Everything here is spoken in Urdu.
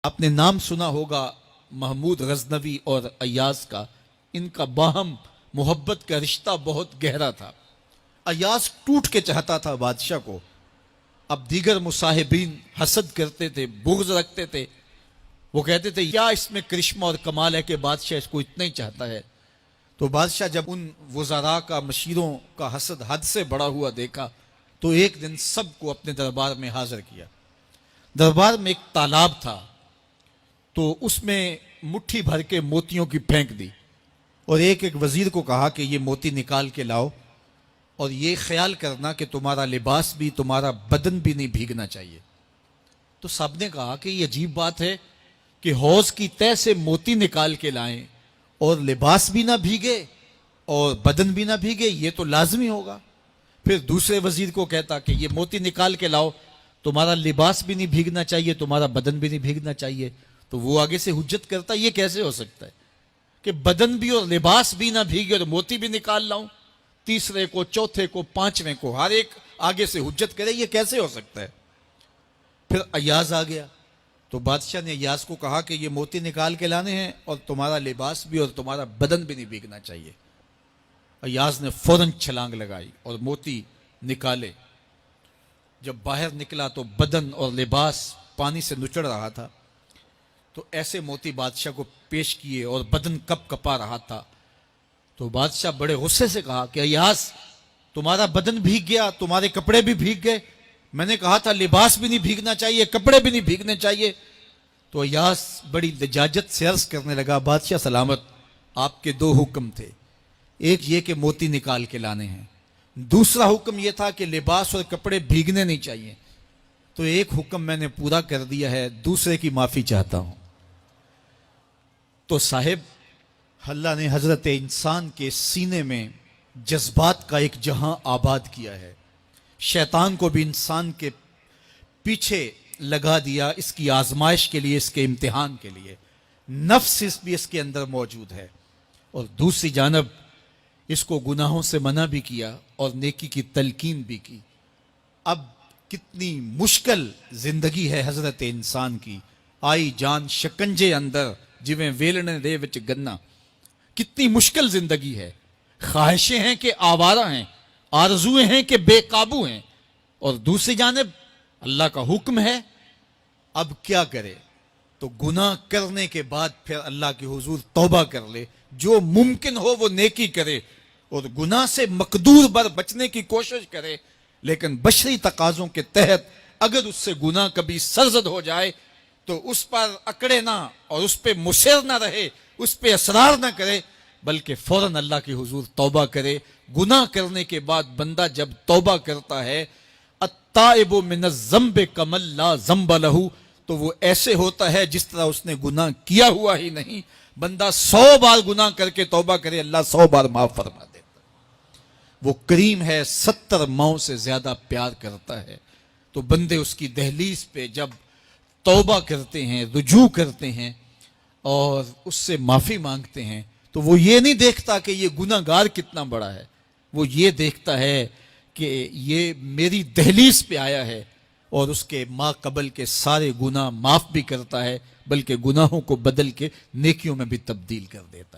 آپ نے نام سنا ہوگا محمود غزنوی اور ایاز کا. ان کا باہم محبت کا رشتہ بہت گہرا تھا. ایاز ٹوٹ کے چاہتا تھا بادشاہ کو. اب دیگر مصاحبین حسد کرتے تھے، بغض رکھتے تھے. وہ کہتے تھے کیا اس میں کرشمہ اور کمال ہے کہ بادشاہ اس کو اتنا ہی چاہتا ہے. تو بادشاہ جب ان وزراء کا، مشیروں کا حسد حد سے بڑا ہوا دیکھا تو ایک دن سب کو اپنے دربار میں حاضر کیا. دربار میں ایک تالاب تھا، تو اس میں مٹھی بھر کے موتیوں کی پھینک دی اور ایک ایک وزیر کو کہا کہ یہ موتی نکال کے لاؤ، اور یہ خیال کرنا کہ تمہارا لباس بھی، تمہارا بدن بھی نہیں بھیگنا چاہیے. تو سب نے کہا کہ یہ عجیب بات ہے کہ حوض کی تہہ سے موتی نکال کے لائیں اور لباس بھی نہ بھیگے اور بدن بھی نہ بھیگے، یہ تو لازمی ہوگا. پھر دوسرے وزیر کو کہتا کہ یہ موتی نکال کے لاؤ، تمہارا لباس بھی نہیں بھیگنا چاہیے، تمہارا بدن بھی نہیں بھیگنا چاہیے. تو وہ آگے سے حجت کرتا یہ کیسے ہو سکتا ہے کہ بدن بھی اور لباس بھی نہ بھیگے اور موتی بھی نکال لاؤں. تیسرے کو، چوتھے کو، پانچویں کو، ہر ایک آگے سے حجت کرے یہ کیسے ہو سکتا ہے. پھر ایاز آ گیا تو بادشاہ نے ایاز کو کہا کہ یہ موتی نکال کے لانے ہیں اور تمہارا لباس بھی اور تمہارا بدن بھی نہیں بھیگنا چاہیے. ایاز نے فوراً چھلانگ لگائی اور موتی نکالے. جب باہر نکلا تو بدن اور لباس پانی سے نچڑ رہا تھا. تو ایسے موتی بادشاہ کو پیش کیے اور بدن کپ کپا رہا تھا. تو بادشاہ بڑے غصے سے کہا کہ ایاز تمہارا بدن بھیگ گیا، تمہارے کپڑے بھی بھیگ گئے. میں نے کہا تھا لباس بھی نہیں بھیگنا چاہیے، کپڑے بھی نہیں بھیگنے چاہیے. تو ایاز بڑی لجاجت سے عرض کرنے لگا بادشاہ سلامت، آپ کے دو حکم تھے. ایک یہ کہ موتی نکال کے لانے ہیں، دوسرا حکم یہ تھا کہ لباس اور کپڑے بھیگنے نہیں چاہیے. تو ایک حکم میں نے پورا کر دیا ہے، دوسرے کی معافی چاہتا ہوں. تو صاحب اللہ نے حضرت انسان کے سینے میں جذبات کا ایک جہاں آباد کیا ہے. شیطان کو بھی انسان کے پیچھے لگا دیا اس کی آزمائش کے لیے، اس کے امتحان کے لیے. نفس بھی اس کے اندر موجود ہے، اور دوسری جانب اس کو گناہوں سے منع بھی کیا اور نیکی کی تلقین بھی کی. اب کتنی مشکل زندگی ہے حضرت انسان کی. آئی جان شکنجے اندر جویں ویلنے دے وچ گنا. کتنی مشکل زندگی ہے. خواہشیں ہیں کہ آوارہ ہیں، آرزویں ہیں کہ بے قابو ہیں، اور دوسری جانب اللہ کا حکم ہے. اب کیا کرے؟ تو گناہ کرنے کے بعد پھر اللہ کے حضور توبہ کر لے، جو ممکن ہو وہ نیکی کرے اور گناہ سے مقدور بر بچنے کی کوشش کرے. لیکن بشری تقاضوں کے تحت اگر اس سے گناہ کبھی سرزد ہو جائے تو اس پر اکڑے نہ اور اس پہ مصر نہ رہے، اس پہ اصرار نہ کرے، بلکہ فوراً اللہ کے حضور توبہ کرے. گناہ کرنے کے بعد بندہ جب توبہ کرتا ہے، التائب من الذنب کمن لا ذنب لہ، تو وہ ایسے ہوتا ہے جس طرح اس نے گناہ کیا ہوا ہی نہیں. بندہ 100 بار گناہ کر کے توبہ کرے، اللہ 100 بار معاف فرما دیتا. وہ کریم ہے، 70 ماؤں سے زیادہ پیار کرتا ہے. تو بندے اس کی دہلیز پہ جب توبہ کرتے ہیں، رجوع کرتے ہیں اور اس سے معافی مانگتے ہیں، تو وہ یہ نہیں دیکھتا کہ یہ گناہ گار کتنا بڑا ہے. وہ یہ دیکھتا ہے کہ یہ میری دہلیز پہ آیا ہے اور اس کے ما قبل کے سارے گناہ معاف بھی کرتا ہے، بلکہ گناہوں کو بدل کے نیکیوں میں بھی تبدیل کر دیتا ہے.